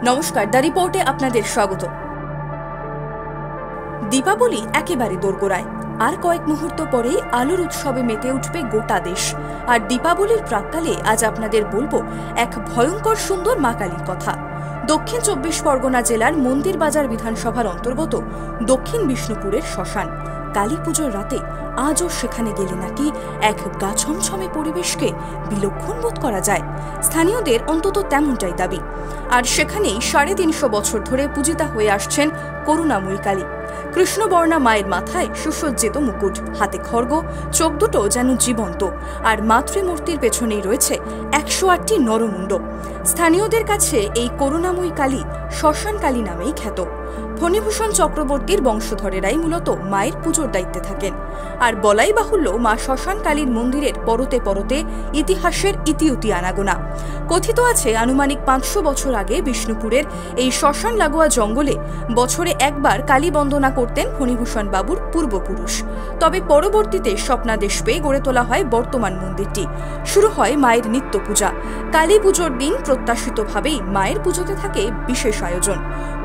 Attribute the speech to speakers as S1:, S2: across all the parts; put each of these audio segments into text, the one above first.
S1: নমস্কার, দ্য রিপোর্টে আপনাদের স্বাগত। দীপাবলি একেবারে দোরগোড়ায়। আর কয়েক মুহূর্ত পরেই আলোর উৎসবে মেতে উঠবে গোটা দেশ। আর দীপাবলির প্রাক্কালে আজ আপনাদের বলবো এক ভয়ঙ্কর সুন্দর মা কালীর কথা। দক্ষিণ ২৪ পরগনা জেলার মন্দির বাজার বিধানসভার অন্তর্গত দক্ষিণ বিষ্ণুপুরের শ্মশান। কালী পুজোর রাতে আজও সেখানে গেলে নাকি এক গা ছমছমে পরিবেশকে বিলক্ষণ বোধ করা যায়। স্থানীয়দের অন্তত তেমনটাই দাবি। আর সেখানেই ৩৫০ বছর ধরে পূজিতা হয়ে আসছেন করুণাময়ী কালী। কৃষ্ণবর্ণা মায়ের মাথায় সুসজ্জিত মুকুট, হাতে খড়গ, চোখ দুটো যেন জীবন্ত। আর মাতৃমূর্তির পেছনেই রয়েছে ১০৮টি নরমুণ্ড। স্থানীয়দের কাছে এই করুণাময়ী কালী শ্মশান কালী নামেই খ্যাত। ফণীভূষণ চক্রবর্তীর বংশধরেরাই মূলত মায়ের পুজোর দায়িত্বে থাকেন। আর বলাই বাহুল্য, মা শ্মশান কালীর মন্দিরের পরতে পরতে ইতিহাসের ইতিউতি আনাগোনা। কথিত আছে আনুমানিক ৫০০ বছর আগে বিষ্ণুপুরের এই শ্মশান লাগোয়া জঙ্গলে বছরে একবার কালী বন্দনা করতেন ফণীভূষণ বাবুর পূর্বপুরুষ। তবে পরবর্তীতে স্বপ্নাদেশ পেয়ে গড়ে তোলা হয় বর্তমান মন্দিরটি। শুরু হয় মায়ের নিত্য পূজা। কালী পুজোর দিন প্রত্যাশিতভাবেই মায়ের পুজোতে থাকে বিশেষ আয়োজন।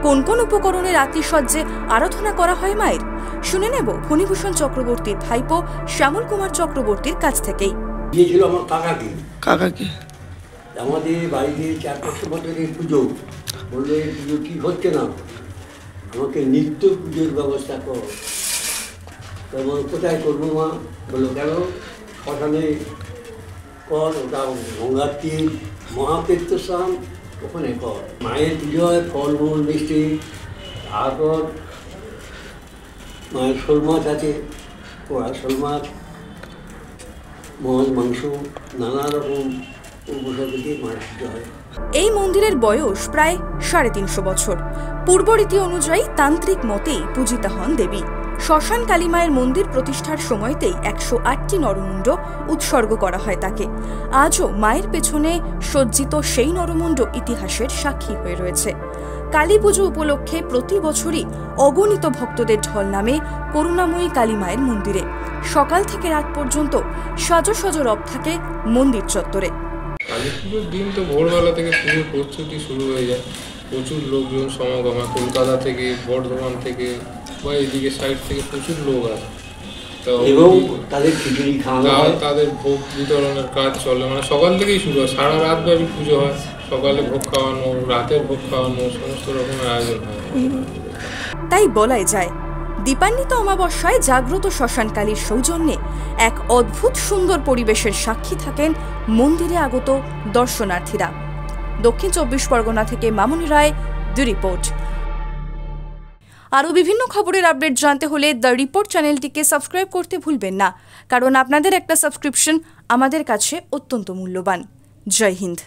S1: কোন কোন উপকরণের আতিশয্যে আরাধনা করা হয় মায়ের, শুনে নেব ফণীভূষণ চক্রবর্তীর ভাইপো শ্যামল কুমার চক্রবর্তীর কাছ থেকেই।
S2: আমার কাকাকে আমাদের বাড়িতে ৪-৫০০ বছরের পুজো, বললে পুজো ঠিক হচ্ছে না, আমাকে নিত্য পুজোর ব্যবস্থা কর। তখন কোথায় করবো মা? বললো কেন, শ্মশানে কর, ওটা গঙ্গার তীর, মহাতীর্থ স্থান, ওখানে কর। মায়ের পুজো হয় ফলমূল মিষ্টি, তারপর মায়ের শোল মাছ আছে, পোড়া শোল মাছ, মাংস, নানা রকম উপসাদ দিয়ে মায়ের পুজো হয়।
S1: এই মন্দিরের বয়স প্রায় ৩৫০ বছর। পূর্বরীতি অনুযায়ী তান্ত্রিক মতেই পূজিতা হন দেবী। শ্মশান কালী মায়ের মন্দির প্রতিষ্ঠার সময়তেই ১০৮টি নরমুণ্ড উৎসর্গ করা হয় তাকে। আজও মায়ের পেছনে সজ্জিত সেই নরমুণ্ড ইতিহাসের সাক্ষী হয়ে রয়েছে। কালী পুজো উপলক্ষে প্রতি বছরই অগণিত ভক্তদের ঢল নামে করুণাময়ী কালী মায়ের মন্দিরে। সকাল থেকে রাত পর্যন্ত সাজো সাজো রব থাকে মন্দির চত্বরে।
S3: কালী পুজোর দিন তো ভোরবেলা থেকে পুজোর প্রস্তুতি শুরু হয়ে যায়। প্রচুর লোকজন সমাগম হয়, কলকাতা থেকে, বর্ধমান থেকে বা এদিকে সাইড থেকে প্রচুর লোক আসে।
S2: এবং তাদের খিচুড়ি খাওয়ানো হয়,
S3: তাদের ভোগ বিতরণের কাজ চলে, মানে সকাল থেকেই শুরু হয়, সারা রাত ব্যাপী পুজো হয়। সকালে ভোগ খাওয়ানো, রাতের ভোগ খাওয়ানো, সমস্ত রকমের আয়োজন হয়।
S1: তাই বলাই যায় দীপান্বিত অমাবস্যায় জাগ্রত শ্মশান কালীর সৌজন্যে এক অদ্ভুত সুন্দর পরিবেশের সাক্ষী থাকেন মন্দিরে আগত দর্শনার্থীরা। দক্ষিণ ২৪ পরগনা থেকে মামুনি রায়, দ্য রিপোর্ট। আরও বিভিন্ন খবরের আপডেট জানতে হলে দ্য রিপোর্ট চ্যানেলটিকে সাবস্ক্রাইব করতে ভুলবেন না, কারণ আপনাদের একটা সাবস্ক্রিপশন আমাদের কাছে অত্যন্ত মূল্যবান। জয় হিন্দ।